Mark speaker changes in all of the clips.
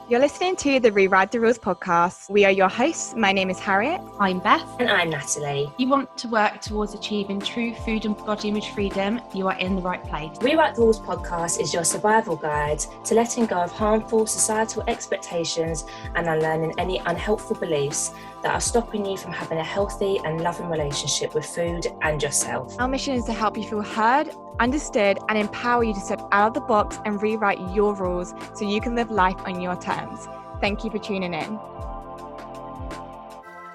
Speaker 1: You're listening to the Rewrite the Rules podcast. We are your hosts. My name is Harriet.
Speaker 2: I'm Beth.
Speaker 3: And I'm Natalie.
Speaker 2: You want to work towards achieving true food and body image freedom, you are in the right place.
Speaker 3: Rewrite the Rules podcast is your survival guide to letting go of harmful societal expectations and unlearning any unhelpful beliefs that are stopping you from having a healthy and loving relationship with food and yourself.
Speaker 1: Our mission is to help you feel heard, understood, and empower you to step out of the box and rewrite your rules so you can live life on your terms. Thank you for tuning in.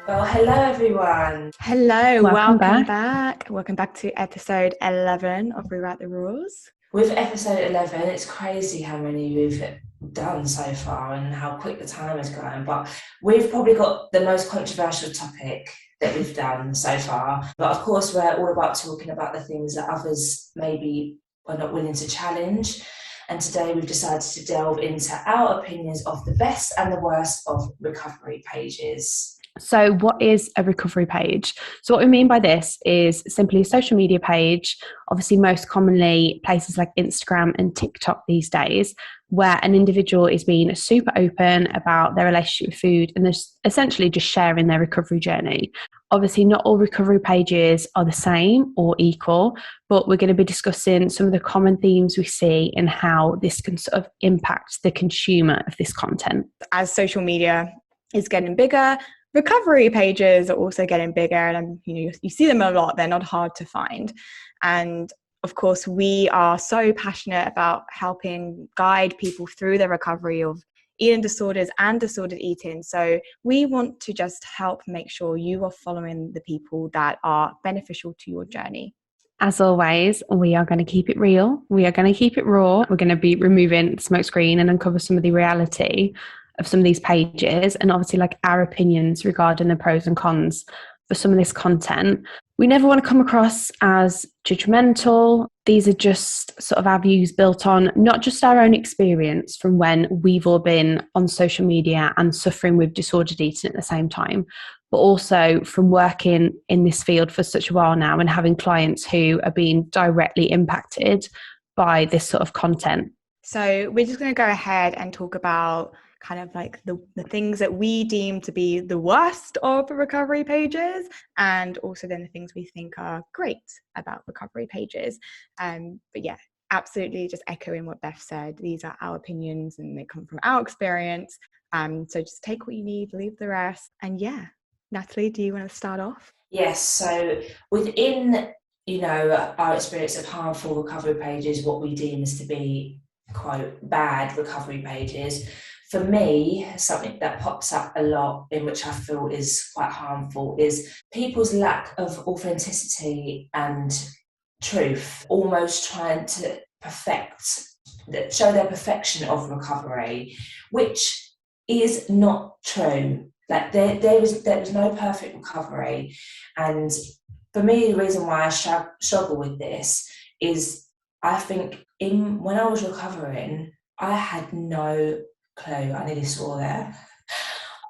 Speaker 3: Well, hello everyone.
Speaker 1: Hello,
Speaker 2: Welcome
Speaker 1: back. Welcome back to episode 11 of Rewrite the Rules.
Speaker 3: With episode 11, it's crazy how many we've done so far and how quick the time is going. But we've probably got the most controversial topic that we've done so far. But of course, we're all about talking about the things that others maybe are not willing to challenge. And today we've decided to delve into our opinions of the best and the worst of recovery pages.
Speaker 2: So what is a recovery page? So what we mean by this is simply a social media page, obviously most commonly places like Instagram and TikTok these days, where an individual is being super open about their relationship with food and they're essentially just sharing their recovery journey. Obviously not all recovery pages are the same or equal, but we're going to be discussing some of the common themes we see and how this can sort of impact the consumer of this content.
Speaker 1: As social media is getting bigger, recovery pages are also getting bigger, and you see them a lot. They're not hard to find. And of course, we are so passionate about helping guide people through the recovery of eating disorders and disordered eating. So we want to just help make sure you are following the people that are beneficial to your journey.
Speaker 2: As always, we are going to keep it real. We are going to keep it raw. We're going to be removing the smoke screen and uncover some of the reality of some of these pages, and obviously like our opinions regarding the pros and cons for some of this content. We never want to come across as judgmental. These are just sort of our views built on not just our own experience from when we've all been on social media and suffering with disordered eating at the same time, but also from working in this field for such a while now and having clients who are being directly impacted by this sort of content.
Speaker 1: So we're just going to go ahead and talk about kind of like the things that we deem to be the worst of the recovery pages, and also then the things we think are great about recovery pages. But yeah, absolutely just echoing what Beth said. These are our opinions and they come from our experience. So just take what you need, leave the rest. And yeah, Natalie, do you want to start off?
Speaker 3: Yes, so within, our experience of harmful recovery pages, what we deem is to be, quote, bad recovery pages, for me, something that pops up a lot in which I feel is quite harmful is people's lack of authenticity and truth, almost trying to show their perfection of recovery, which is not true. Like there is no perfect recovery. And for me, the reason why I struggle with this is I think when I was recovering, I had no clue. I nearly swore there.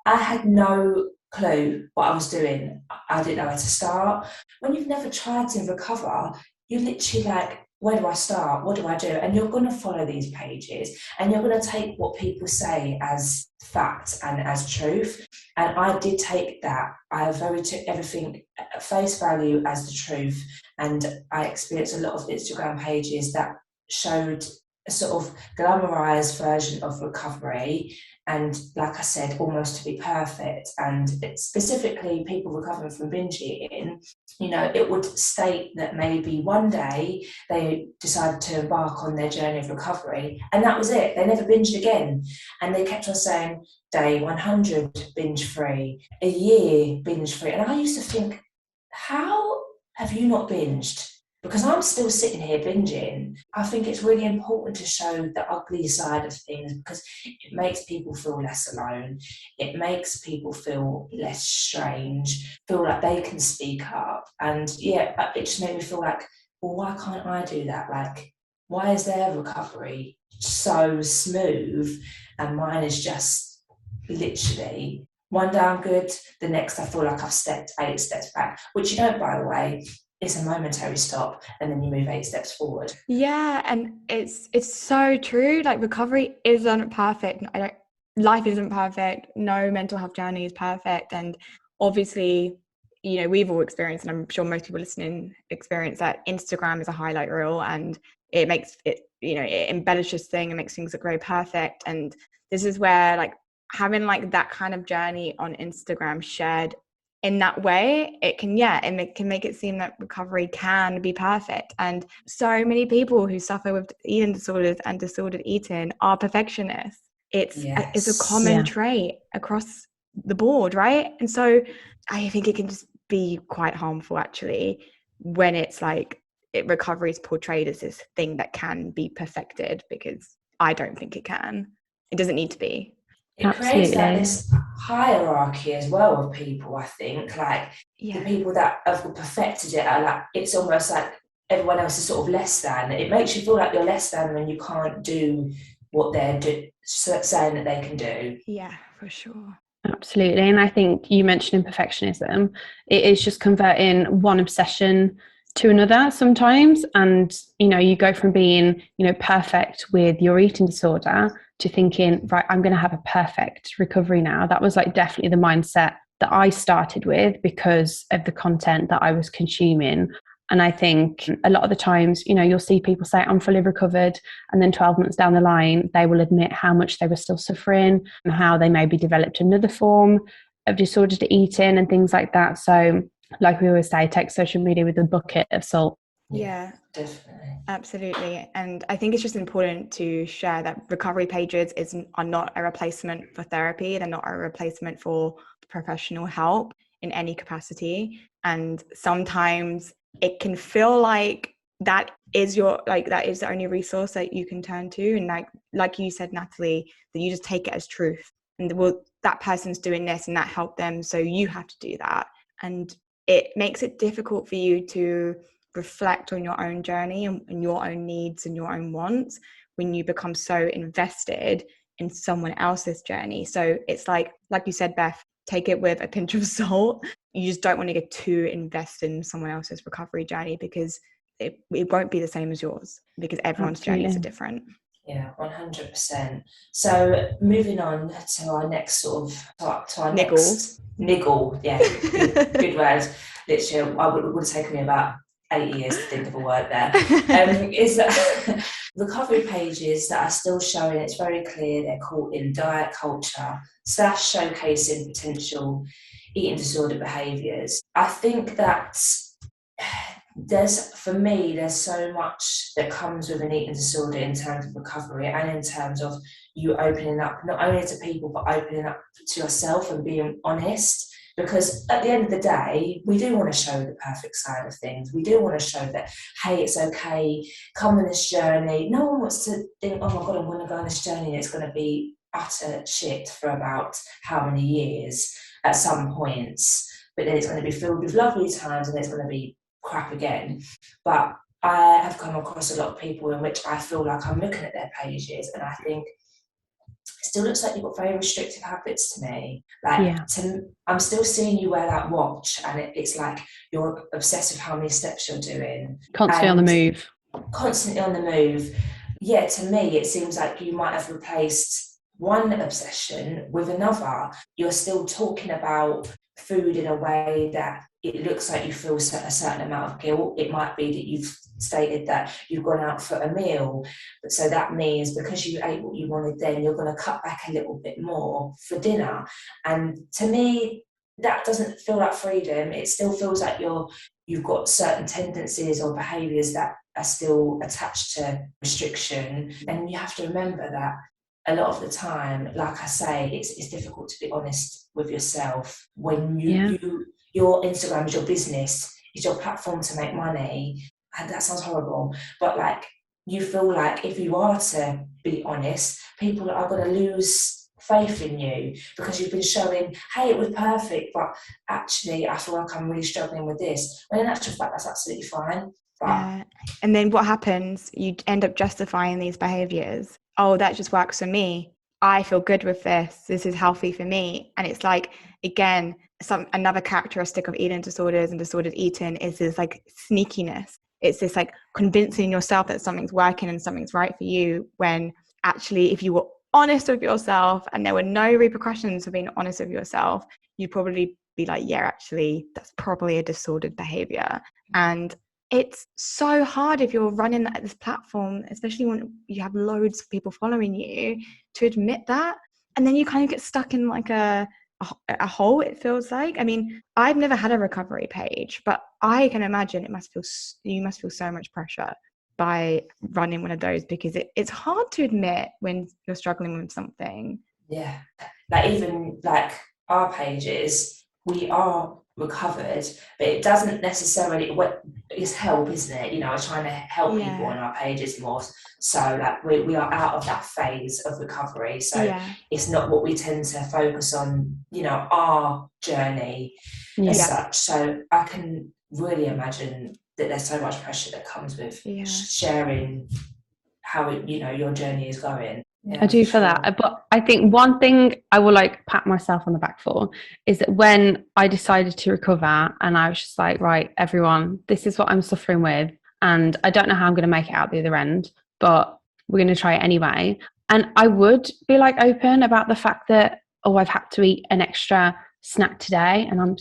Speaker 3: I had no clue what I was doing. I didn't know where to start. When you've never tried to recover, you're literally like, where do I start? What do I do? And you're going to follow these pages and you're going to take what people say as fact and as truth. And I did take that. I took everything at face value as the truth. And I experienced a lot of Instagram pages that showed a sort of glamorized version of recovery, and like I said, almost to be perfect. And it's specifically people recovering from binge eating, it would state that maybe one day they decided to embark on their journey of recovery and that was it. They never binged again. And they kept on saying day 100 binge free, a year binge free. And I used to think, how have you not binged? Because I'm still sitting here binging. I think it's really important to show the ugly side of things because it makes people feel less alone. It makes people feel less strange, feel like they can speak up. And yeah, it just made me feel like, well, why can't I do that? Like, why is their recovery so smooth and mine is just literally one day I'm good, the next I feel like I've stepped 8 steps back, which you don't, by the way. It's a momentary stop and then you move 8 steps forward.
Speaker 1: Yeah, and it's so true. Like recovery isn't perfect. life isn't perfect. No mental health journey is perfect. And obviously, you know, we've all experienced, and I'm sure most people listening experience, that Instagram is a highlight reel, and it makes it, you know, it embellishes things and makes things look very perfect. And this is where, like, having like that kind of journey on Instagram shared in that way, it can, and it can make it seem that recovery can be perfect. And so many people who suffer with eating disorders and disordered eating are perfectionists. It's a common trait across the board, right? And so I think it can just be quite harmful, actually, when it's like recovery is portrayed as this thing that can be perfected, because I don't think it can. It doesn't need to be.
Speaker 3: It creates like this hierarchy as well of people, I think. Like the people that have perfected it are like, it's almost like everyone else is sort of less than. It makes you feel like you're less than when you can't do what they're saying that they can do.
Speaker 1: Yeah, for sure.
Speaker 2: Absolutely. And I think you mentioned imperfectionism. It is just converting one obsession to another sometimes. And, you know, you go from being, you know, perfect with your eating disorder to thinking, right, I'm going to have a perfect recovery now. That was like definitely the mindset that I started with because of the content that I was consuming. And I think a lot of the times, you know, you'll see people say, I'm fully recovered. And then 12 months down the line, they will admit how much they were still suffering and how they maybe developed another form of disordered eating and things like that. So, like we always say, take social media with a bucket of salt.
Speaker 1: Yeah,
Speaker 3: definitely.
Speaker 1: Absolutely. And I think it's just important to share that recovery pages are not a replacement for therapy. They're not a replacement for professional help in any capacity. And sometimes it can feel like that is the only resource that you can turn to. And like you said, Natalie, that you just take it as truth. And well, that person's doing this and that helped them, so you have to do that. And it makes it difficult for you to reflect on your own journey and your own needs and your own wants when you become so invested in someone else's journey. So it's like you said, Beth, take it with a pinch of salt. You just don't want to get too invested in someone else's recovery journey, because it won't be the same as yours, because everyone's journeys are different.
Speaker 3: Yeah, 100%. So moving on to our next sort of next niggle. Yeah, good word. Literally, it would have taken me about 8 years to think of a word there. Is that recovery pages that are still showing, it's very clear they're caught in diet culture / showcasing potential eating disorder behaviours. I think that there's so much that comes with an eating disorder in terms of recovery and in terms of you opening up not only to people but opening up to yourself and being honest. Because at the end of the day, we do want to show the perfect side of things. We do want to show that, hey, it's okay, come on this journey. No one wants to think, oh my God, I'm going to go on this journey and it's going to be utter shit for about how many years at some points. But then it's going to be filled with lovely times and it's going to be crap again. But I have come across a lot of people in which I feel like I'm looking at their pages and I think, it still looks like you've got very restrictive habits to me. I'm still seeing you wear that watch and it's like you're obsessed with how many steps you're doing.
Speaker 2: Constantly on the move.
Speaker 3: Constantly on the move. Yeah, to me, it seems like you might have replaced one obsession with another. You're still talking about food in a way that it looks like you feel a certain amount of guilt. It might be that you've stated that you've gone out for a meal, so that means because you ate what you wanted then, you're going to cut back a little bit more for dinner. And to me, that doesn't feel like freedom. It still feels like you've got certain tendencies or behaviours that are still attached to restriction. And you have to remember that a lot of the time, like I say, it's difficult to be honest with yourself when your Instagram is your business, it's your platform to make money. And that sounds horrible, but like you feel like if you are to be honest, people are going to lose faith in you because you've been showing, hey, it was perfect, but actually I feel like I'm really struggling with this. When in actual fact, that's absolutely fine. But
Speaker 1: and then what happens? You end up justifying these behaviors. Oh, that just works for me. I feel good with this. This is healthy for me. And it's like, again, another characteristic of eating disorders and disordered eating is this like sneakiness. It's this like convincing yourself that something's working and something's right for you, when actually if you were honest with yourself and there were no repercussions for being honest with yourself, you'd probably be like, yeah, actually, that's probably a disordered behavior. And it's so hard if you're running this platform, especially when you have loads of people following you, to admit that. And then you kind of get stuck in like a hole, it feels like. I mean, I've never had a recovery page, but I can imagine you must feel so much pressure by running one of those, because it's hard to admit when you're struggling with something.
Speaker 3: Yeah, like even like our pages, we are recovered, but it doesn't necessarily, it's help, isn't it? We're trying to help people on our pages more. So like we are out of that phase of recovery. So it's not what we tend to focus on, our journey as such. So I can really imagine that there's so much pressure that comes with sharing how your journey is going.
Speaker 2: I do for that. But I think one thing I will like pat myself on the back for is that when I decided to recover and I was just like, right, everyone, this is what I'm suffering with. And I don't know how I'm going to make it out the other end, but we're going to try it anyway. And I would be like open about the fact that, oh, I've had to eat an extra snack today and I'm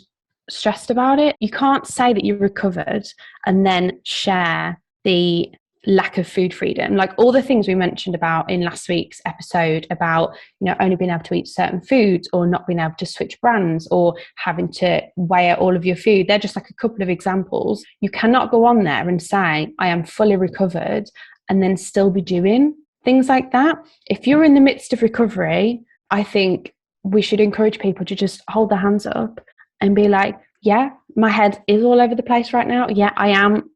Speaker 2: stressed about it. You can't say that you're recovered and then share the lack of food freedom, like all the things we mentioned about in last week's episode about only being able to eat certain foods or not being able to switch brands or having to weigh out all of your food. They're just like a couple of examples. You cannot go on there and say I am fully recovered and then still be doing things like that. If you're in the midst of recovery, I think we should encourage people to just hold their hands up and be like, yeah, my head is all over the place right now. Yeah, I am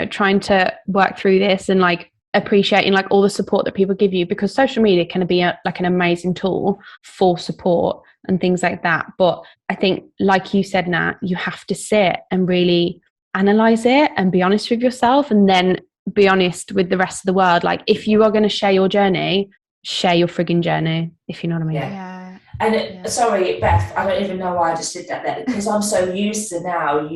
Speaker 2: trying to work through this and like appreciating like all the support that people give you, because social media can be like an amazing tool for support and things like that. But I think, like you said, Nat, you have to sit and really analyze it and be honest with yourself and then be honest with the rest of the world. Like if you are going to share your journey, share your frigging journey, if you know what I mean.
Speaker 3: Yeah. And sorry, Beth, I don't even know why I just did that there, because I'm so used to now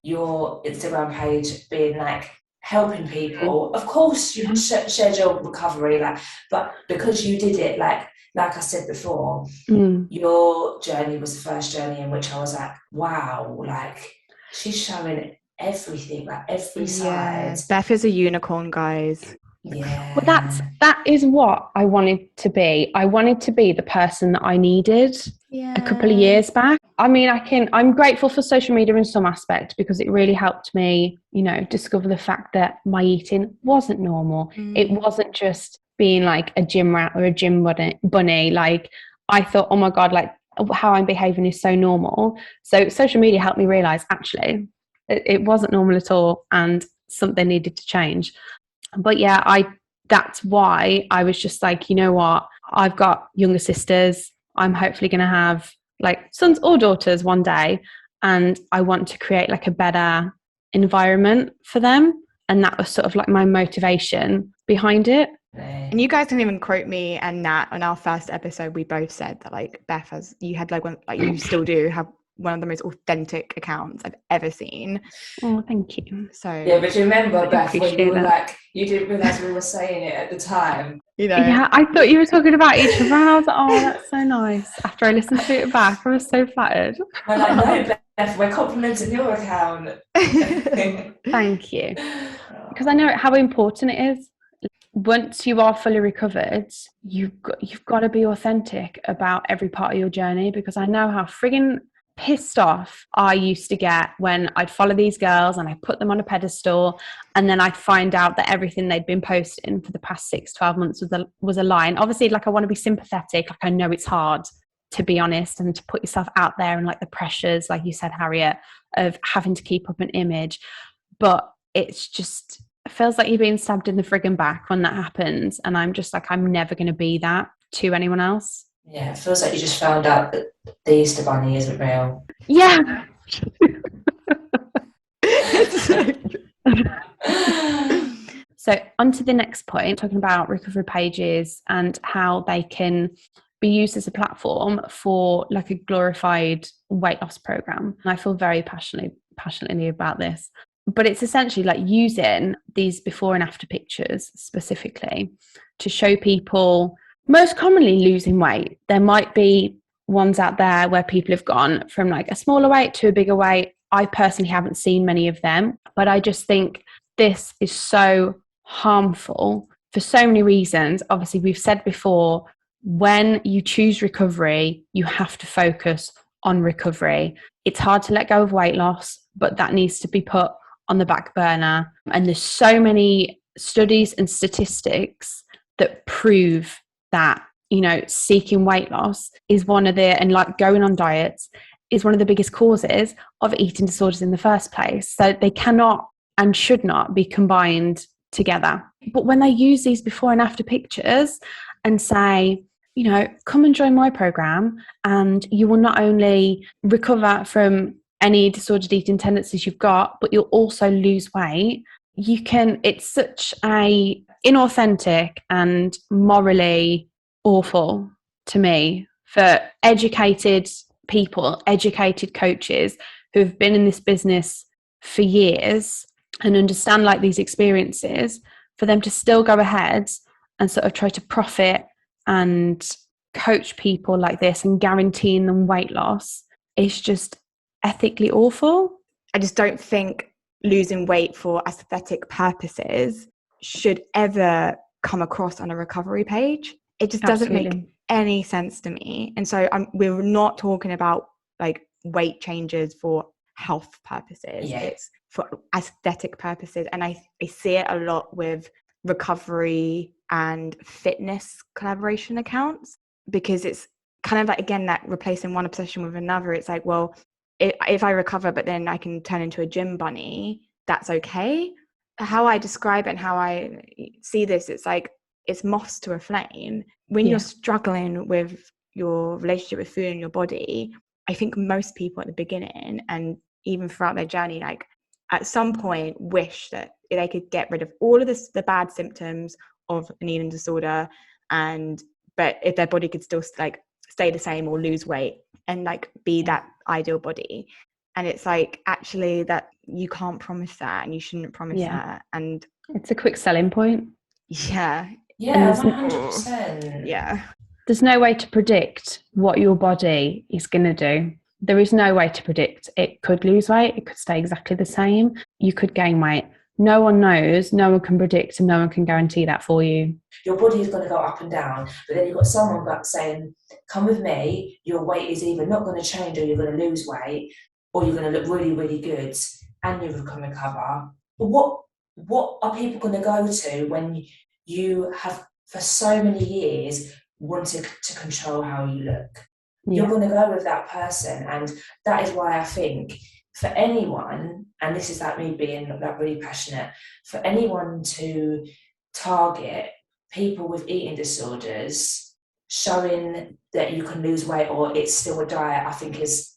Speaker 3: your Instagram page being like helping people. Of course, you shared your recovery, but because you did it, like I said before, your journey was the first journey in which I was like, wow, like she's showing everything, like every side.
Speaker 1: Beth is a unicorn, guys.
Speaker 3: Yeah.
Speaker 2: Well, that is what I wanted to be. I wanted to be the person that I needed a couple of years back. I mean, I'm grateful for social media in some aspect because it really helped me, discover the fact that my eating wasn't normal. It wasn't just being like a gym rat or a gym bunny. Like I thought, oh my God, like how I'm behaving is so normal. So social media helped me realize actually it wasn't normal at all and something needed to change. But yeah, that's why I was just like, you know what? I've got younger sisters. I'm hopefully going to have like sons or daughters one day. And I want to create like a better environment for them. And that was sort of like my motivation behind it.
Speaker 1: And you guys can even quote me and Nat on our first episode. We both said that like Beth, you had like one, like you still do have one of the most authentic accounts I've ever seen.
Speaker 2: Oh, thank you.
Speaker 1: So
Speaker 3: yeah, but you remember, Beth, when you were like, you didn't realise we were saying it at the time.
Speaker 2: Yeah, I thought you were talking about each other, and I was like, oh, that's so nice. After I listened to it back, I was so flattered.
Speaker 3: We're like, no, Beth, we're complimenting your account.
Speaker 2: Thank you, because I know how important it is. Once you are fully recovered, you've got to be authentic about every part of your journey, because I know how friggin' pissed off I used to get when I'd follow these girls and I put them on a pedestal and then I'd find out that everything they'd been posting for the past 6-12 months was a lie. And obviously, like, I want to be sympathetic. Like, I know it's hard to be honest and to put yourself out there and like the pressures, like you said, Harriet, of having to keep up an image. But it's just, it feels like you're being stabbed in the friggin' back when that happens. And I'm just like, I'm never going to be that to anyone else.
Speaker 3: Yeah, it feels like you just found out that the Easter Bunny isn't real.
Speaker 2: Yeah. So on to the next point, talking about recovery pages and how they can be used as a platform for like a glorified weight loss program. And I feel very passionately about this. But it's essentially like using these before and after pictures specifically to show people Most commonly losing weight. There might be ones out there where people have gone from like a smaller weight to a bigger weight. I personally haven't seen many of them, but I just think this is so harmful for so many reasons. Obviously, we've said before, when you choose recovery, you have to focus on recovery. It's hard to let go of weight loss, but that needs to be put on the back burner. And there's so many studies and statistics that prove that, seeking weight loss is one of the, and like going on diets is one of the biggest causes of eating disorders in the first place. So they cannot and should not be combined together. But when they use these before and after pictures and say, come and join my program and you will not only recover from any disordered eating tendencies you've got, but you'll also lose weight. It's such a inauthentic and morally awful to me for educated people, educated coaches who have been in this business for years and understand like these experiences, for them to still go ahead and sort of try to profit and coach people like this and guaranteeing them weight loss is just ethically awful.
Speaker 1: I just don't think losing weight for aesthetic purposes should ever come across on a recovery page. It just doesn't make any sense to me. And so we're not talking about like weight changes for health purposes.
Speaker 3: Yeah.
Speaker 1: It's for aesthetic purposes. And I see it a lot with recovery and fitness collaboration accounts, because it's kind of like, again, that replacing one obsession with another. It's like, well, if I recover, but then I can turn into a gym bunny, that's okay. How I describe it and how I see this, it's like, it's moths to a flame. When you're struggling with your relationship with food and your body, I think most people at the beginning and even throughout their journey, like at some point wish that they could get rid of all of the bad symptoms of an eating disorder, but if their body could still like stay the same or lose weight and like be that ideal body. And it's like, actually, that you can't promise that and you shouldn't promise that. And
Speaker 2: it's a quick selling point.
Speaker 1: Yeah,
Speaker 3: 100%.
Speaker 1: Yeah.
Speaker 2: There's no way to predict what your body is going to do. There is no way to predict. It could lose weight. It could stay exactly the same. You could gain weight. No one knows. No one can predict, and no one can guarantee that for you.
Speaker 3: Your body is going to go up and down, but then you've got someone back saying, come with me, your weight is either not going to change or you're going to lose weight, or you're going to look really, really good and you can recover. But what are people going to go to when you have for so many years wanted to control how you look? You're going to go with that person. And that is why I think for anyone, and this is like me being like really passionate, for anyone to target people with eating disorders, showing that you can lose weight or it's still a diet, I think it's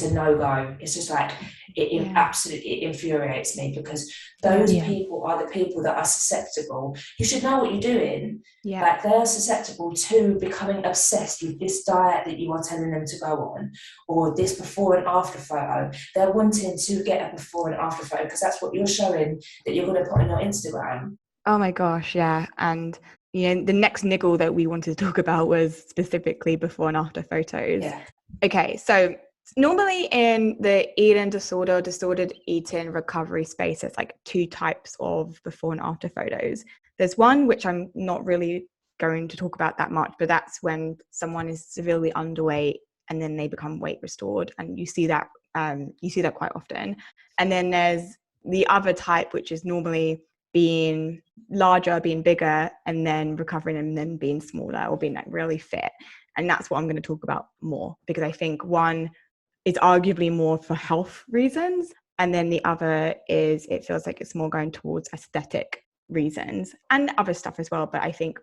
Speaker 3: a no-go. It's just like, it absolutely infuriates me, because those people are the people that are susceptible. You should know what you're doing. Like, they are susceptible to becoming obsessed with this diet that you are telling them to go on, or this before and after photo. They're wanting to get a before and after photo because that's what you're showing that you're going to put on your Instagram.
Speaker 1: Oh my gosh, yeah. And the next niggle that we wanted to talk about was specifically before and after photos.
Speaker 3: Yeah.
Speaker 1: Okay, so normally in the eating disorder, disordered eating recovery space, there's like two types of before and after photos. There's one which I'm not really going to talk about that much, but that's when someone is severely underweight and then they become weight restored, and you see that quite often. And then there's the other type, which is normally being larger, being bigger, and then recovering and then being smaller or being like really fit. And that's what I'm going to talk about more, because I think one is arguably more for health reasons, and then the other is, it feels like it's more going towards aesthetic reasons and other stuff as well. But I think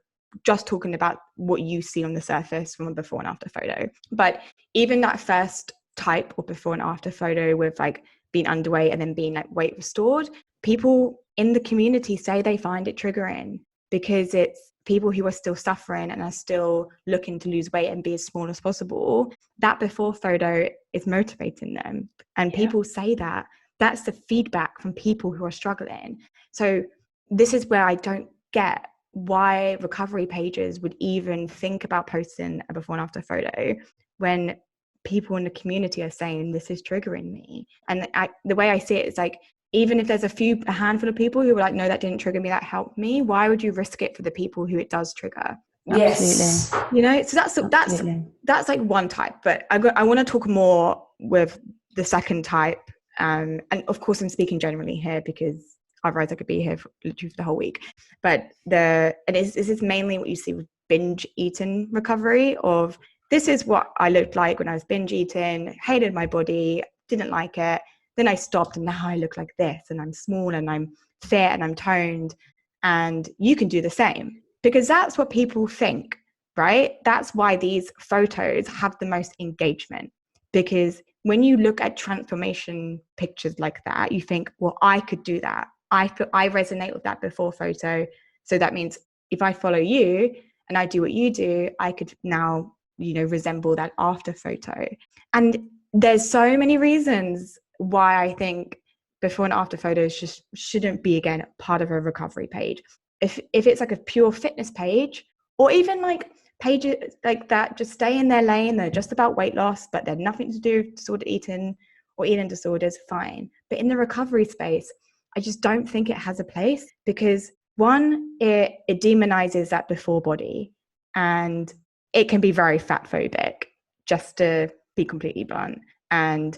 Speaker 1: just talking about what you see on the surface from a before and after photo. But even that first type of before and after photo with like being underweight and then being like weight restored, people in the community say they find it triggering, because it's people who are still suffering and are still looking to lose weight and be as small as possible. That before photo is motivating them. And people say that. That's the feedback from people who are struggling. So this is where I don't get why recovery pages would even think about posting a before and after photo when people in the community are saying this is triggering me. And the way I see it is like, even if there's a handful of people who are like, no, that didn't trigger me, that helped me, why would you risk it for the people who it does trigger?
Speaker 3: Yes.
Speaker 1: You know, so that's like one type, but I want to talk more with the second type. And of course I'm speaking generally here because otherwise I could be here literally for the whole week. But this is mainly what you see with binge eating recovery of, this is what I looked like when I was binge eating, hated my body, didn't like it. Then I stopped and now I look like this and I'm small and I'm fit and I'm toned. And you can do the same because that's what people think, right? That's why these photos have the most engagement, because when you look at transformation pictures like that, you think, well, I could do that. I resonate with that before photo. So that means if I follow you and I do what you do, I could now, resemble that after photo. And there's so many reasons why I think before and after photos just shouldn't be, again, part of a recovery page. If it's like a pure fitness page, or even like pages like that just stay in their lane, they're just about weight loss, but they're nothing to do with disordered eating or eating disorders, fine. But in the recovery space, I just don't think it has a place, because one, it demonizes that before body, and it can be very fat phobic, just to be completely blunt. And,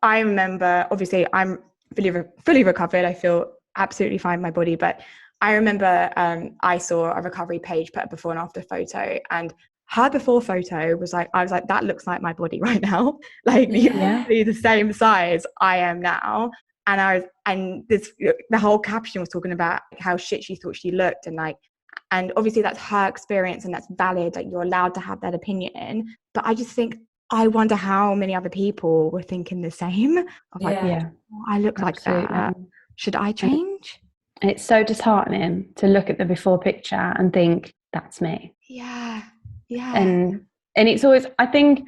Speaker 1: I remember, obviously I'm fully recovered. I feel absolutely fine in my body, but I remember I saw a recovery page put a before and after photo, and her before photo was like, I was like, that looks like my body right now. Like,
Speaker 2: Yeah.
Speaker 1: you're the same size I am now. And the whole caption was talking about how shit she thought she looked, and obviously that's her experience and that's valid. Like, you're allowed to have that opinion. But I just think, I wonder how many other people were thinking the same. Of like,
Speaker 2: Yeah.
Speaker 1: oh, I look like that. Should I change?
Speaker 2: And it's so disheartening to look at the before picture and think, that's me.
Speaker 1: Yeah. Yeah.
Speaker 2: And it's always, I think,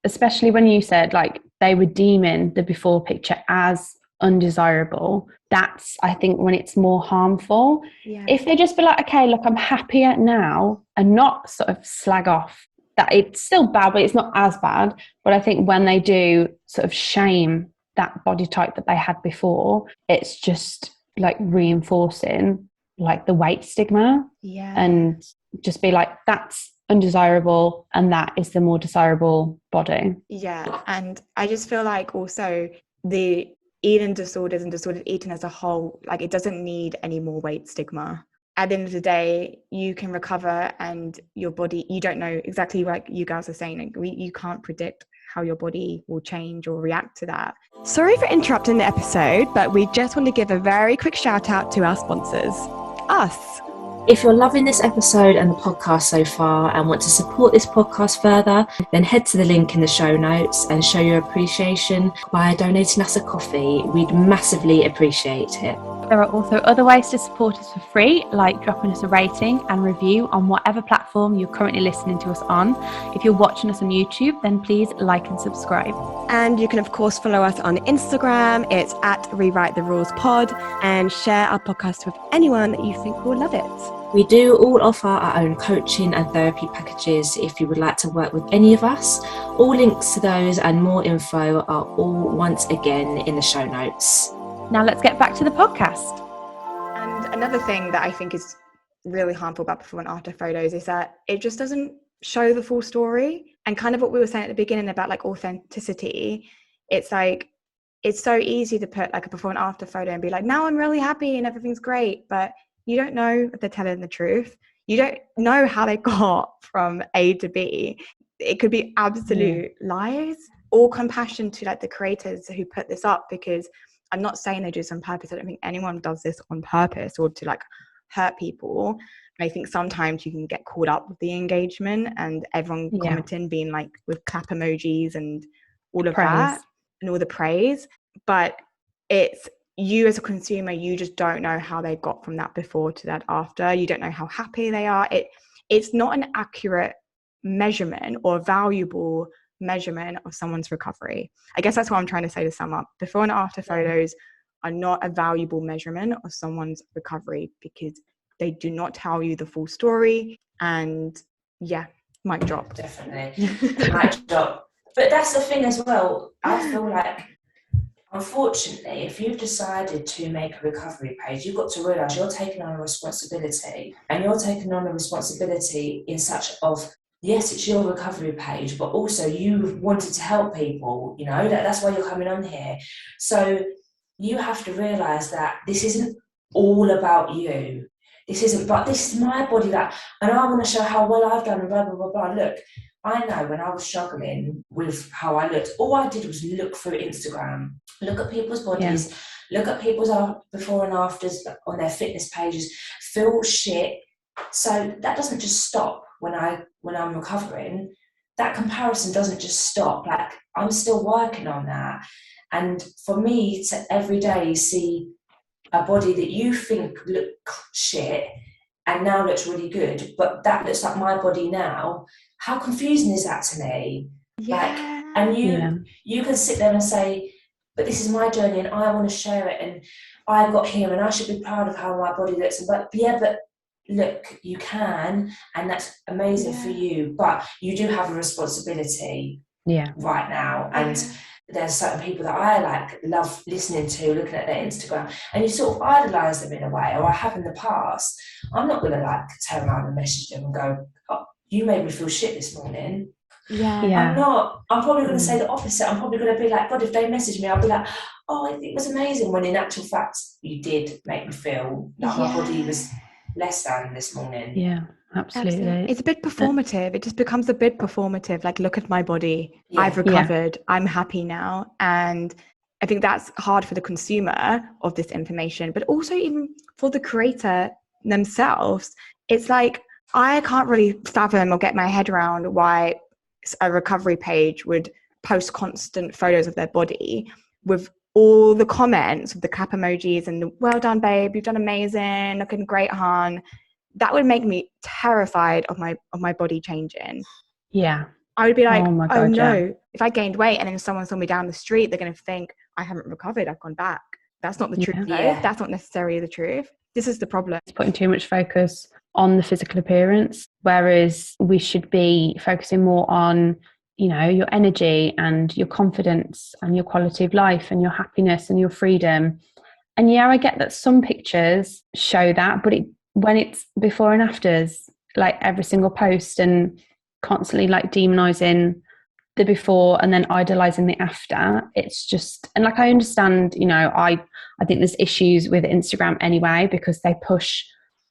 Speaker 2: especially when you said like they were deeming the before picture as undesirable, that's, I think, when it's more harmful.
Speaker 1: Yeah.
Speaker 2: If they just be like, okay, look, I'm happier now, and not sort of slag off that it's still bad, but it's not as bad. But I think when they do sort of shame that body type that they had before, it's just like reinforcing like the weight stigma.
Speaker 1: Yeah.
Speaker 2: And just be like, that's undesirable and that is the more desirable body.
Speaker 1: Yeah. And I just feel like also the eating disorders and disordered eating as a whole, like, it doesn't need any more weight stigma. At the end of the day, you can recover, and your body, you don't know exactly, like you guys are saying, like, you can't predict how your body will change or react to that. Sorry for interrupting the episode, but we just want to give a very quick shout out to our sponsors, us.
Speaker 3: If you're loving this episode and the podcast so far and want to support this podcast further, then head to the link in the show notes and show your appreciation by donating us a coffee. We'd massively appreciate it.
Speaker 2: There are also other ways to support us for free, like dropping us a rating and review on whatever platform you're currently listening to us on. If you're watching us on YouTube, then please like and subscribe.
Speaker 1: And you can, of course, follow us on Instagram. It's at Rewrite the Rules Pod, and share our podcast with anyone that you think will love it.
Speaker 3: We do all offer our own coaching and therapy packages if you would like to work with any of us. All links to those and more info are all once again in the show notes.
Speaker 2: Now let's get back to the podcast.
Speaker 1: And another thing that I think is really harmful about before and after photos is that it just doesn't show the full story. And kind of what we were saying at the beginning about like authenticity, it's like, it's so easy to put like a before and after photo and be like, now I'm really happy and everything's great, but you don't know if they're telling the truth. You don't know how they got from A to B. It could be absolute lies. All compassion to like the creators who put this up, because I'm not saying they do this on purpose. I don't think anyone does this on purpose or to like hurt people. And I think sometimes you can get caught up with the engagement and everyone commenting being like with clap emojis and all of that and all the praise. But it's, you as a consumer, you just don't know how they got from that before to that after. You don't know how happy they are. It's not an accurate measurement or valuable measurement of someone's recovery. I guess that's what I'm trying to say to sum up. Before and after photos are not a valuable measurement of someone's recovery, because they do not tell you the full story. And yeah, mic drop.
Speaker 3: Definitely. Mic drop. But that's the thing as well. I feel like, unfortunately, if you've decided to make a recovery page, you've got to realise you're taking on a responsibility, and you're taking on a responsibility in such of, yes, it's your recovery page, but also you wanted to help people, you know, that's why you're coming on here. So you have to realise that this isn't all about you. This isn't, but this is my body, that, and I want to show how well I've done, and blah, blah, blah, blah. Look, I know when I was struggling with how I looked, all I did was look through Instagram, look at people's bodies, look at people's before and afters on their fitness pages, feel shit. So that doesn't just stop when I'm recovering. That comparison doesn't just stop. Like, I'm still working on that. And for me to every day see a body that you think look shit and now looks really good, but that looks like my body now, how confusing is that to me?
Speaker 1: Yeah.
Speaker 3: Like, and you can sit there and say, but this is my journey and I want to share it, and I got here and I should be proud of how my body looks. But look, you can, and that's amazing for you, but you do have a responsibility right now. And there's certain people that I love listening to, looking at their Instagram, and you sort of idolise them in a way, or I have in the past. I'm not going to turn around and message them and go, oh, you made me feel shit this morning. I'm not. I'm probably going to say the opposite. I'm probably going to be like, God, if they message me, I'll be like, oh, it was amazing, when in actual fact you did make me feel like my body was less than this morning.
Speaker 2: Yeah, absolutely.
Speaker 1: It's a bit performative. It just becomes a bit performative. Like, look at my body. I've recovered. I'm happy now. And I think that's hard for the consumer of this information, but also even for the creator themselves. It's like, I can't really fathom or get my head around why a recovery page would post constant photos of their body with all the comments, with the clap emojis and the well done, babe, you've done amazing, looking great, hon. That would make me terrified of my body changing.
Speaker 2: Yeah.
Speaker 1: I would be like,
Speaker 2: oh
Speaker 1: no, if I gained weight and then someone saw me down the street, they're going to think I haven't recovered, I've gone back. That's not the truth, though. That's not necessarily the truth. This is the problem.
Speaker 2: It's putting too much focus on the physical appearance, whereas we should be focusing more on, you know, your energy and your confidence and your quality of life and your happiness and your freedom. And I get that some pictures show that, but when it's before and afters, like every single post, and constantly demonizing the before and then idolizing the after, it's just, and I understand, I think there's issues with Instagram anyway, because they push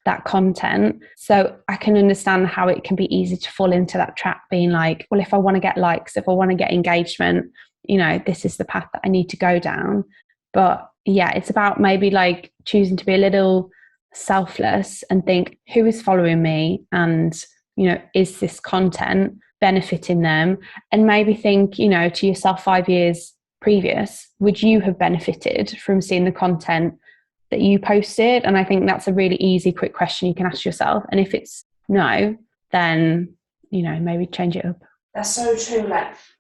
Speaker 2: that content. So I can understand how it can be easy to fall into that trap, being like, well, if I want to get likes, if I want to get engagement, this is the path that I need to go down. But yeah, it's about maybe choosing to be a little selfless and think, who is following me, and is this content benefiting them? And maybe think, to yourself 5 years previous, would you have benefited from seeing the content that you posted? And I think that's a really easy, quick question you can ask yourself. And if it's no, then maybe change it up.
Speaker 3: That's so true.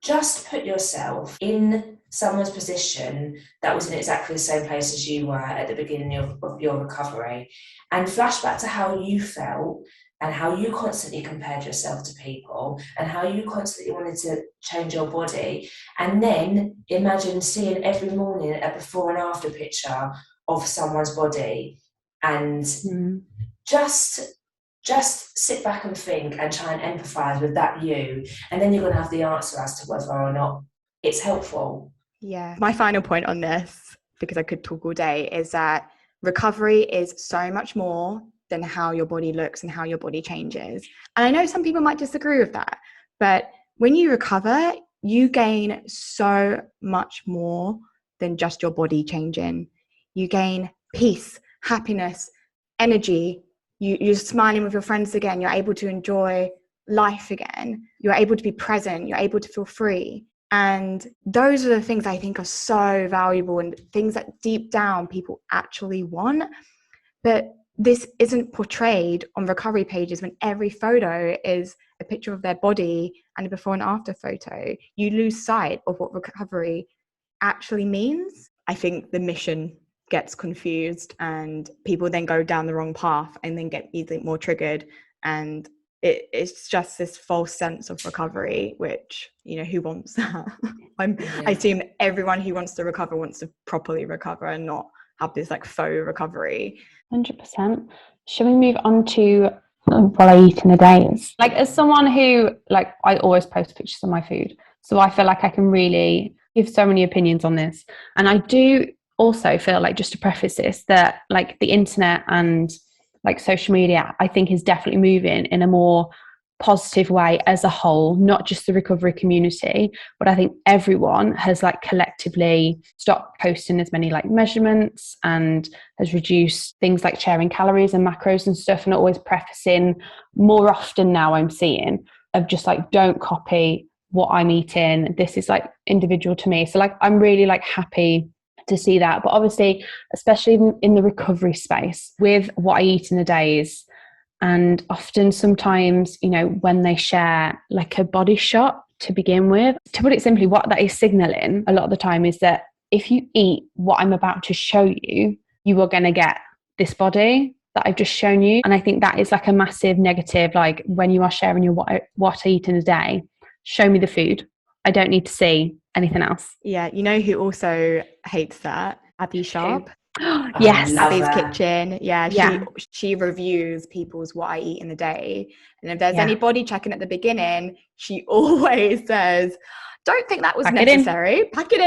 Speaker 3: Just put yourself in someone's position that was in exactly the same place as you were at the beginning of your recovery, and flash back to how you felt and how you constantly compared yourself to people and how you constantly wanted to change your body. And then imagine seeing every morning a before and after picture of someone's body, and just sit back and think and try and empathise with that you, and then you're going to have the answer as to whether or not it's helpful.
Speaker 1: Yeah. My final point on this, because I could talk all day, is that recovery is so much more than how your body looks and how your body changes. And I know some people might disagree with that, but when you recover, you gain so much more than just your body changing. You gain peace, happiness, energy. You're smiling with your friends again. You're able to enjoy life again. You're able to be present. You're able to feel free. And those are the things I think are so valuable, and things that deep down people actually want. But this isn't portrayed on recovery pages when every photo is a picture of their body and a before and after photo. You lose sight of what recovery actually means. I think the mission gets confused and people then go down the wrong path and then get easily more triggered, and it's just this false sense of recovery, which, you know, who wants that? I assume everyone who wants to recover wants to properly recover and not have this like faux recovery.
Speaker 2: 100%. Shall we move on to what I eat in a day? Like, as someone who, like, I always post pictures of my food, so I feel like I can really give so many opinions on this. And I do also feel like, just to preface this, that like the internet and like social media, I think, is definitely moving in a more positive way as a whole, not just the recovery community, but I think everyone has like collectively stopped posting as many like measurements and has reduced things like sharing calories and macros and stuff, and always prefacing more often now I'm seeing of just like, don't copy what I'm eating, this is like individual to me. So like, I'm really like happy to see that. But obviously, especially in the recovery space, with what I eat in a days, and often sometimes, you know, when they share like a body shot to begin with, to put it simply, what that is signaling a lot of the time is that if you eat what I'm about to show you, you are going to get this body that I've just shown you. And I think that is like a massive negative. Like, when you are sharing your what I eat in a day, show me the food. I don't need to see anything else.
Speaker 1: Yeah, you know who also hates that? Abby Sharp.
Speaker 2: Yes.
Speaker 1: Abby's Kitchen. Yeah,
Speaker 2: Yeah.
Speaker 1: she reviews people's what I eat in a day. And if there's
Speaker 2: Yeah.
Speaker 1: any body checking at the beginning, she always says, don't think that was
Speaker 2: Pack it in.
Speaker 1: necessary. Pack it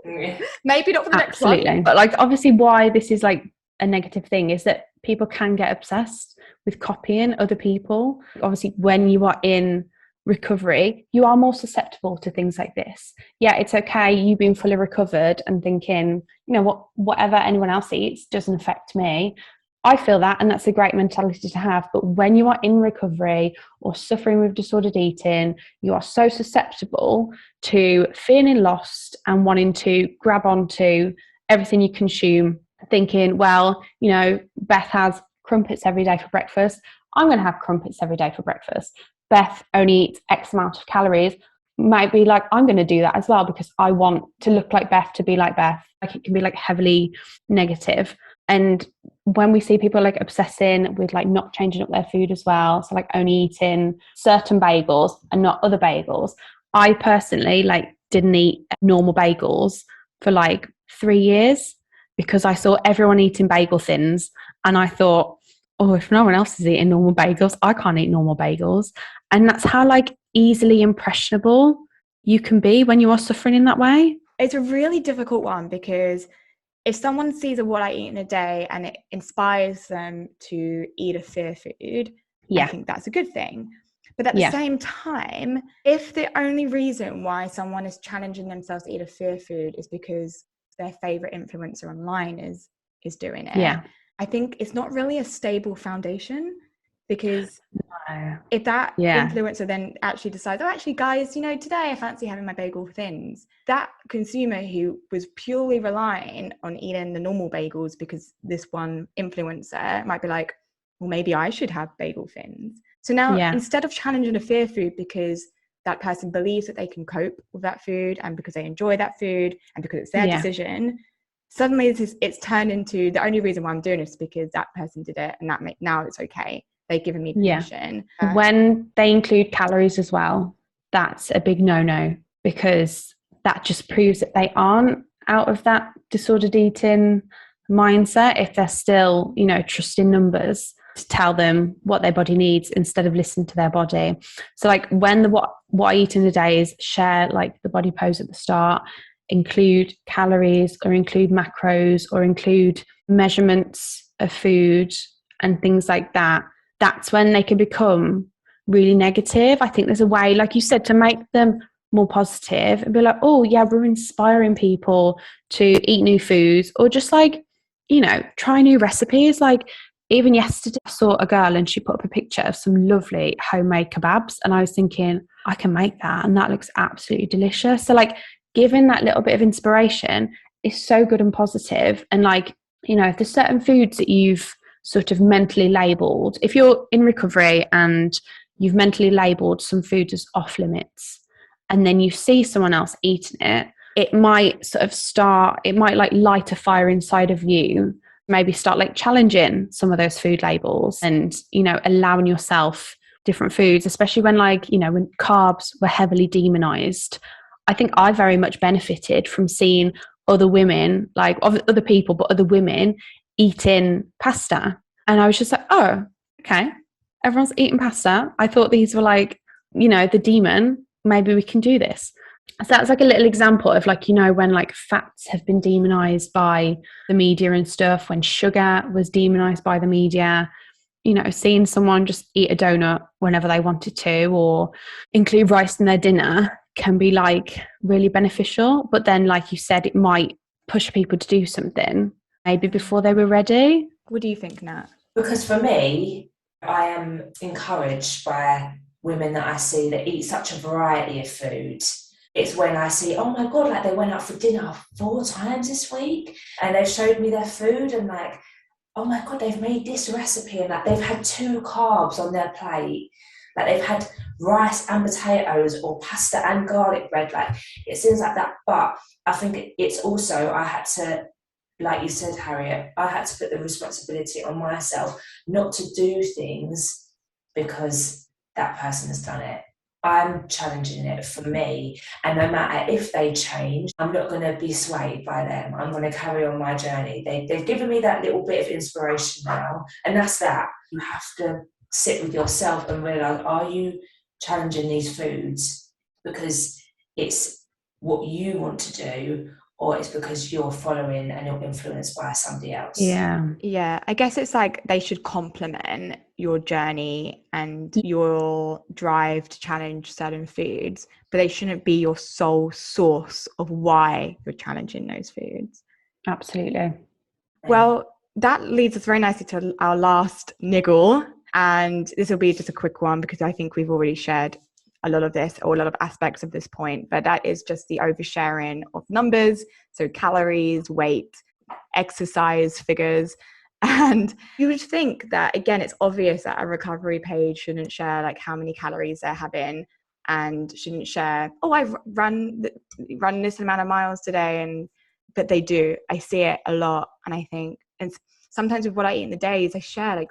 Speaker 1: in. Maybe not for the next one.
Speaker 2: Absolutely. But like, obviously, why this is like a negative thing is that people can get obsessed with copying other people. Obviously, when you are in recovery, you are more susceptible to things like this. Yeah, it's okay, you being fully recovered and thinking, you know, whatever anyone else eats doesn't affect me. I feel that, and that's a great mentality to have. But when you are in recovery or suffering with disordered eating, you are so susceptible to feeling lost and wanting to grab onto everything you consume, thinking, well, you know, Beth has crumpets every day for breakfast, I'm going to have crumpets every day for breakfast. Beth only eats X amount of calories, might be like, I'm going to do that as well because I want to look like Beth, to be like Beth. Like, it can be like heavily negative. And when we see people like obsessing with like not changing up their food as well, so like only eating certain bagels and not other bagels. I personally like didn't eat normal bagels for like 3 years because I saw everyone eating bagel thins, and I thought, oh, if no one else is eating normal bagels, I can't eat normal bagels. And that's how like easily impressionable you can be when you are suffering in that way.
Speaker 1: It's a really difficult one, because if someone sees a what I eat in a day and it inspires them to eat a fear food, I think that's a good thing. But at the same time, if the only reason why someone is challenging themselves to eat a fear food is because their favorite influencer online is doing it, I think it's not really a stable foundation. Because if that influencer then actually decides, oh, actually, guys, you know, today I fancy having my bagel thins, that consumer who was purely relying on eating the normal bagels because this one influencer might be like, well, maybe I should have bagel thins. So now instead of challenging a fear food because that person believes that they can cope with that food and because they enjoy that food and because it's their decision, suddenly it's turned into, the only reason why I'm doing it is because that person did it, and now it's okay. They've given me permission.
Speaker 2: When they include calories as well, that's a big no-no, because that just proves that they aren't out of that disordered eating mindset if they're still, you know, trusting numbers to tell them what their body needs instead of listening to their body. So like, when the what I eat in a day is share like the body pose at the start, include calories or include macros or include measurements of food and things like that, that's when they can become really negative. I think there's a way, like you said, to make them more positive and be like, oh yeah, we're inspiring people to eat new foods, or just like, you know, try new recipes. Like, even yesterday I saw a girl and she put up a picture of some lovely homemade kebabs, and I was thinking, I can make that and that looks absolutely delicious. So like, giving that little bit of inspiration is so good and positive. And like, you know, if there's certain foods that you've sort of mentally labeled, if you're in recovery and you've mentally labeled some foods as off limits, and then you see someone else eating it, it might like light a fire inside of you, maybe start like challenging some of those food labels and, you know, allowing yourself different foods, especially when like, you know, when carbs were heavily demonized. I think I very much benefited from seeing other women, like other people, but other women eating pasta. And I was just like, oh, okay, everyone's eating pasta. I thought these were like, you know, the demon. Maybe we can do this. So that's like a little example of like, you know, when like fats have been demonized by the media and stuff, when sugar was demonized by the media, you know, seeing someone just eat a donut whenever they wanted to or include rice in their dinner can be like really beneficial. But then, like you said, it might push people to do something maybe before they were ready.
Speaker 1: What do you think, Nat?
Speaker 3: Because for me, I am encouraged by women that I see that eat such a variety of food. It's when I see, oh my God, like they went out for dinner 4 times this week and they showed me their food and like, oh my God, they've made this recipe and like they've had 2 carbs on their plate. Like they've had rice and potatoes or pasta and garlic bread. Like it seems like that. But I think it's also, I had to, like you said, Harriet, I had to put the responsibility on myself not to do things because that person has done it. I'm challenging it for me, and no matter if they change, I'm not going to be swayed by them. I'm going to carry on my journey. They've given me that little bit of inspiration now, and that's that. You have to sit with yourself and realise, are you challenging these foods because it's what you want to do, or it's because you're following and you're influenced by somebody else?
Speaker 1: Yeah, I guess it's like they should complement your journey and your drive to challenge certain foods, but they shouldn't be your sole source of why you're challenging those foods.
Speaker 2: Absolutely.
Speaker 1: Well, that leads us very nicely to our last niggle, and this will be just a quick one because I think we've already shared a lot of this or a lot of aspects of this point, but that is just the oversharing of numbers, so calories, weight, exercise figures. And you would think that, again, it's obvious that a recovery page shouldn't share like how many calories they're having and shouldn't share, oh, I've run this amount of miles today, but they do. I see it a lot, and I think, and sometimes with what I eat in the day is I share like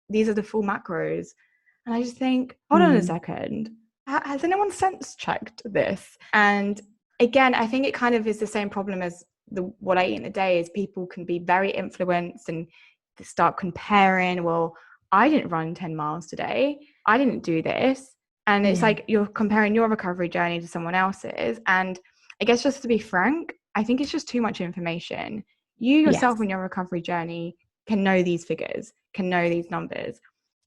Speaker 1: these are the full macros, and I just think, hold on a second, has anyone sense checked this? And again, I think it kind of is the same problem as what I eat in a day is people can be very influenced and start comparing, well, I didn't run 10 miles today, I didn't do this, and it's like you're comparing your recovery journey to someone else's. And I guess, just to be frank, I think it's just too much information. You yourself in your recovery journey can know these figures, can know these numbers.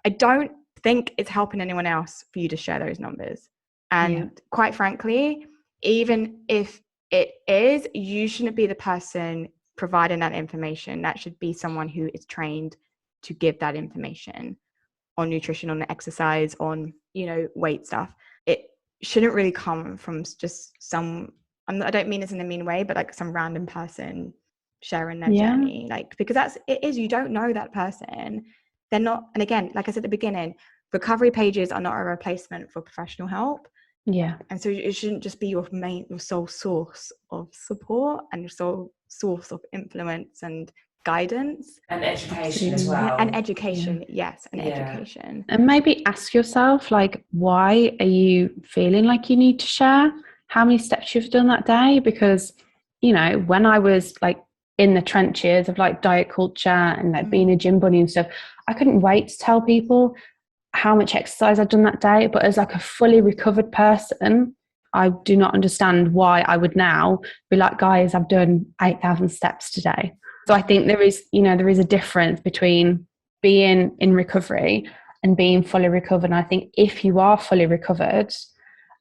Speaker 1: I don't think it's helping anyone else for you to share those numbers. And quite frankly, even if it is, you shouldn't be the person providing that information. That should be someone who is trained to give that information on nutrition, on exercise, on, you know, weight stuff. It shouldn't really come from just I don't mean this in a mean way, but like some random person sharing their journey, like, because you don't know that person. They're not, and again, like I said at the beginning, recovery pages are not a replacement for professional help. And so it shouldn't just be your sole source of support and your sole source of influence and guidance.
Speaker 3: And education as well.
Speaker 1: And education, education.
Speaker 2: And maybe ask yourself, like, why are you feeling like you need to share? How many steps you've done that day? Because, you know, when I was like in the trenches of like diet culture and like being a gym bunny and stuff, I couldn't wait to tell people how much exercise I'd done that day. But as like a fully recovered person, I do not understand why I would now be like, guys, I've done 8,000 steps today. So I think there is a difference between being in recovery and being fully recovered. And I think if you are fully recovered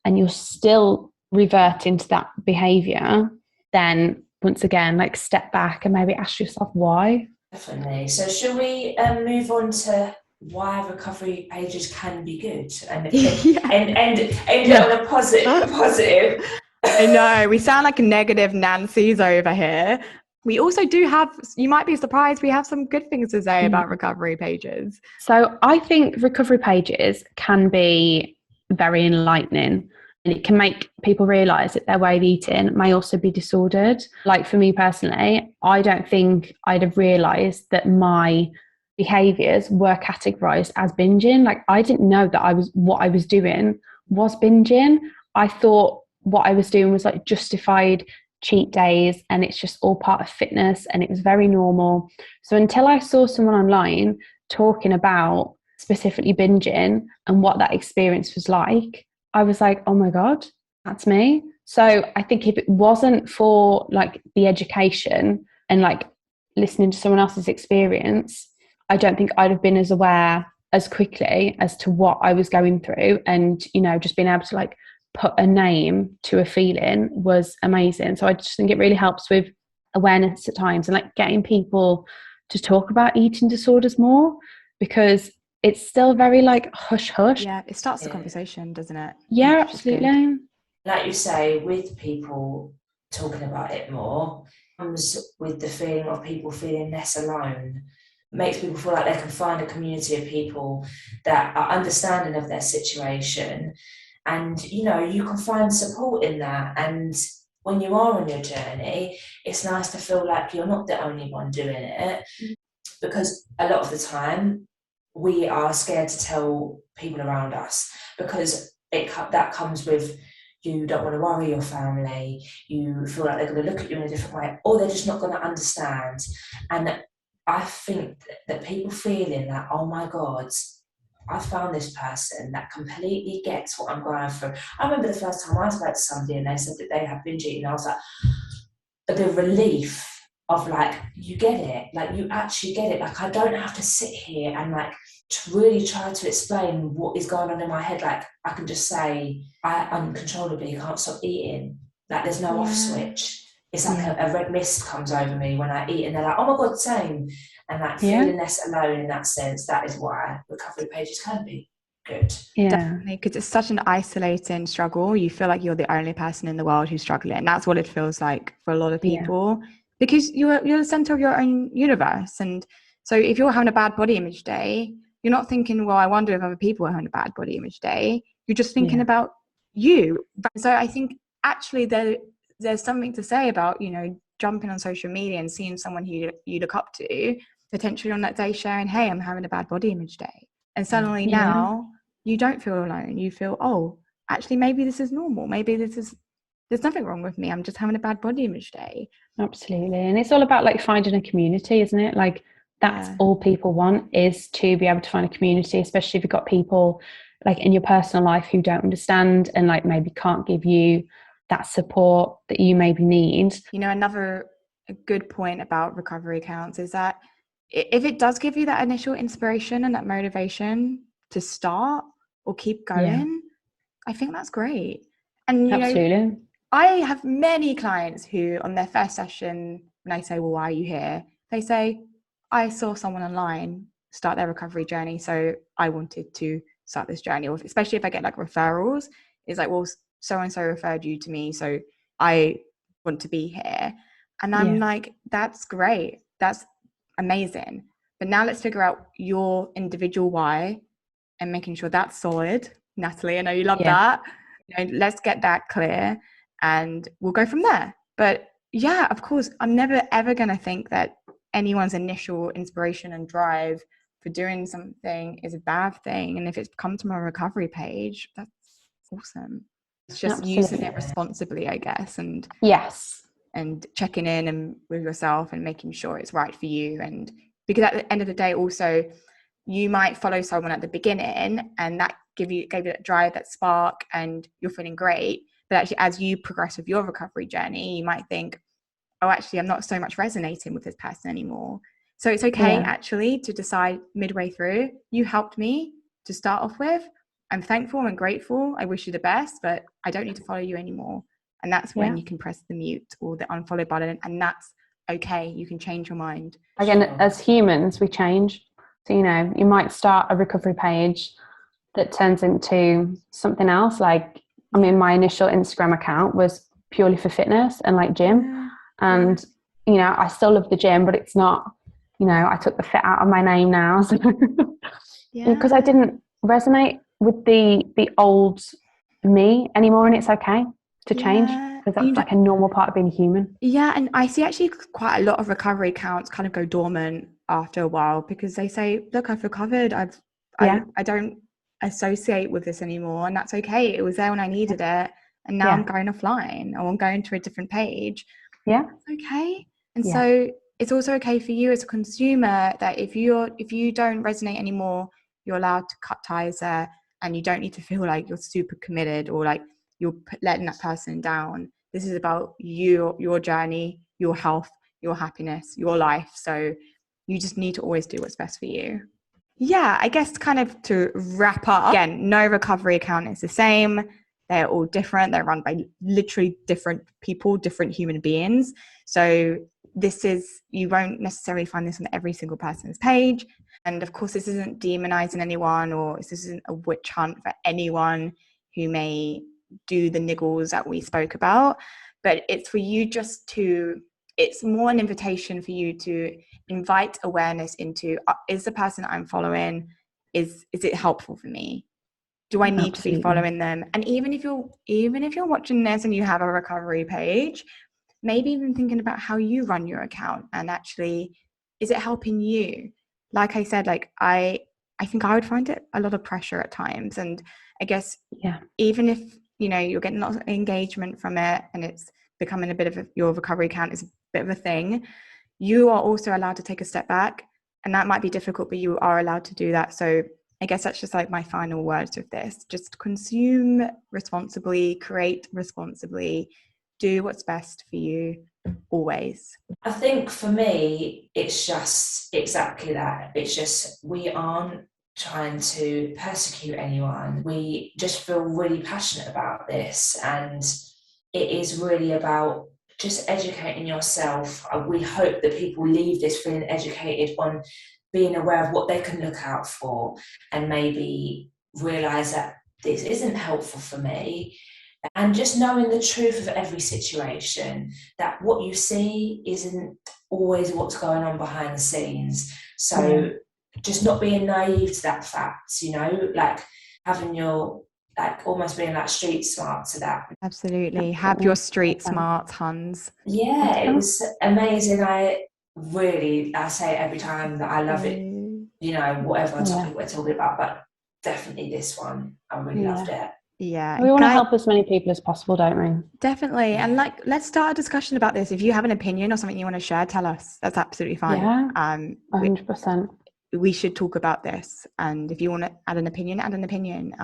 Speaker 2: and you're still reverting to that behavior, then once again, like, step back and maybe ask yourself why.
Speaker 3: Definitely. So shall we move on to why recovery pages can be good and end it on a positive.
Speaker 1: I know, we sound like negative Nancy's over here. We also do have, you might be surprised, we have some good things to say about recovery pages.
Speaker 2: So I think recovery pages can be very enlightening. And it can make people realise that their way of eating may also be disordered. Like for me personally, I don't think I'd have realised that my behaviours were categorised as binging. Like I didn't know that what I was doing was binging. I thought what I was doing was like justified cheat days, and it's just all part of fitness, and it was very normal. So until I saw someone online talking about specifically binging and what that experience was like, I was like, oh my God, that's me. So I think if it wasn't for like the education and like listening to someone else's experience, I don't think I'd have been as aware as quickly as to what I was going through. And, you know, just being able to like put a name to a feeling was amazing. So I just think it really helps with awareness at times and like getting people to talk about eating disorders more, because it's still very like hush hush.
Speaker 1: Yeah, it starts the conversation, doesn't it?
Speaker 2: Yeah, absolutely.
Speaker 3: Like you say, with people talking about it more, comes with the feeling of people feeling less alone. Makes people feel like they can find a community of people that are understanding of their situation, and you know, you can find support in that. And when you are on your journey, it's nice to feel like you're not the only one doing it, because a lot of the time we are scared to tell people around us, because that comes with, you don't want to worry your family, you feel like they're going to look at you in a different way, or they're just not going to understand. And I think that people feeling that, oh my God, I found this person that completely gets what I'm going through. I remember the first time I spoke to somebody and they said that they had binge eating, I was like, the relief of like, you get it, like you actually get it. Like I don't have to sit here and like to really try to explain what is going on in my head. Like I can just say, I uncontrollably can't stop eating. Like there's no off switch. It's like a red mist comes over me when I eat, and they're like, oh my God, same. And like feeling less alone in that sense, that is why recovery pages can be good.
Speaker 2: Yeah.
Speaker 1: Definitely, because it's such an isolating struggle. You feel like you're the only person in the world who's struggling. That's what it feels like for a lot of people, because you're the center of your own universe. And so if you're having a bad body image day, you're not thinking, well, I wonder if other people are having a bad body image day. You're just thinking about you. So I think actually there's something to say about, you know, jumping on social media and seeing someone who you look up to, potentially on that day sharing, hey, I'm having a bad body image day. And suddenly now you don't feel alone. You feel, oh, actually, maybe this is normal. Maybe there's nothing wrong with me. I'm just having a bad body image day.
Speaker 2: Absolutely. And it's all about like finding a community, isn't it? Like that's all people want, is to be able to find a community, especially if you've got people like in your personal life who don't understand and like maybe can't give you that support that you maybe need.
Speaker 1: You know, another good point about recovery accounts is that if it does give you that initial inspiration and that motivation to start or keep going, I think that's great. And you know, I have many clients who on their first session, when I say, well, why are you here? They say, I saw someone online start their recovery journey, so I wanted to start this journey. Or especially if I get like referrals, it's like, well, so-and-so referred you to me, so I want to be here. And I'm like, that's great. That's amazing. But now let's figure out your individual why and making sure that's solid. Natalie, I know you love that. You know, let's get that clear and we'll go from there. But yeah, of course, I'm never ever going to think that anyone's initial inspiration and drive for doing something is a bad thing. And if it's come to my recovery page, that's awesome. It's just using it responsibly, I guess. And and checking in and with yourself and making sure it's right for you. And because at the end of the day, also, you might follow someone at the beginning and that gave you that drive, that spark, and you're feeling great. But actually, as you progress with your recovery journey, you might think, oh, actually, I'm not so much resonating with this person anymore. So it's okay, actually, to decide midway through, you helped me to start off with. I'm thankful and grateful. I wish you the best, but I don't need to follow you anymore. And that's when you can press the mute or the unfollow button. And that's okay. You can change your mind.
Speaker 2: Again, as humans, we change. So, you know, you might start a recovery page that turns into something else. Like, I mean, my initial Instagram account was purely for fitness and like gym. And, you know, I still love the gym, but it's not, you know, I took the fit out of my name now. So because I didn't resonate with the old me anymore, and it's okay to change,
Speaker 1: Yeah.
Speaker 2: because that's like a normal part of being human.
Speaker 1: Yeah, and I see actually quite a lot of recovery accounts kind of go dormant after a while because they say, look, I've recovered. I don't associate with this anymore, and that's okay. It was there when I needed it, and now I'm going offline, or I'm going to a different page.
Speaker 2: Yeah.
Speaker 1: It's okay. And so it's also okay for you as a consumer that if you don't resonate anymore, you're allowed to cut ties there, and you don't need to feel like you're super committed or like you're letting that person down. This is about you, your journey, your health, your happiness, your life. So you just need to always do what's best for you. Yeah, I guess kind of to wrap up, again, no recovery account is the same. They're all different. They're run by literally different people, different human beings. So you won't necessarily find this on every single person's page. And of course, this isn't demonizing anyone, or this isn't a witch hunt for anyone who may do the niggles that we spoke about. But it's for you it's more an invitation for you to invite awareness into, is the person I'm following, is it helpful for me? Do I need to be following them? And even if you're watching this and you have a recovery page, maybe even thinking about how you run your account, and actually, is it helping you? Like I said, like I think I would find it a lot of pressure at times. And I guess even if you're getting lots of engagement from it and it's becoming a bit of your recovery account is a bit of a thing, you are also allowed to take a step back, and that might be difficult, but you are allowed to do that. So I guess that's just like my final words with this. Just consume responsibly, create responsibly, do what's best for you always.
Speaker 3: I think for me, it's just exactly that. It's just, we aren't trying to persecute anyone. We just feel really passionate about this, and it is really about just educating yourself. We hope that people leave this feeling educated on being aware of what they can look out for, and maybe realise that this isn't helpful for me, and just knowing the truth of every situation, that what you see isn't always what's going on behind the scenes. So just not being naive to that fact, like having your, like almost being like street smart to that.
Speaker 1: Absolutely. Have your street smarts, Hans.
Speaker 3: Yeah, it was amazing. I say it every time that I love it, whatever topic we're talking about, but definitely this one, I really loved it.
Speaker 1: Yeah.
Speaker 2: We want to help as many people as possible, don't we?
Speaker 1: Definitely. And let's start a discussion about this. If you have an opinion or something you want to share, tell us. That's absolutely fine.
Speaker 2: Yeah, 100%.
Speaker 1: We should talk about this. And if you want to add an opinion, add an opinion.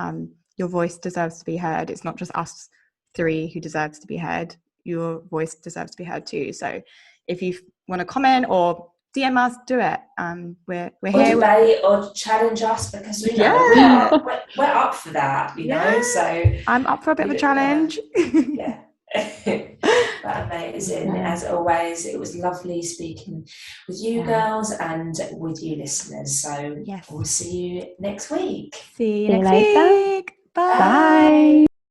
Speaker 1: Your voice deserves to be heard. It's not just us three who deserves to be heard. Your voice deserves to be heard too. So if you want to comment or DM us, do it. We're here.
Speaker 3: Or debate or challenge us, because we're up for that, So
Speaker 1: I'm up for a bit of a challenge.
Speaker 3: But amazing. As always, it was lovely speaking with you girls and with you listeners. So we'll see you next week.
Speaker 1: See you next week. Bye.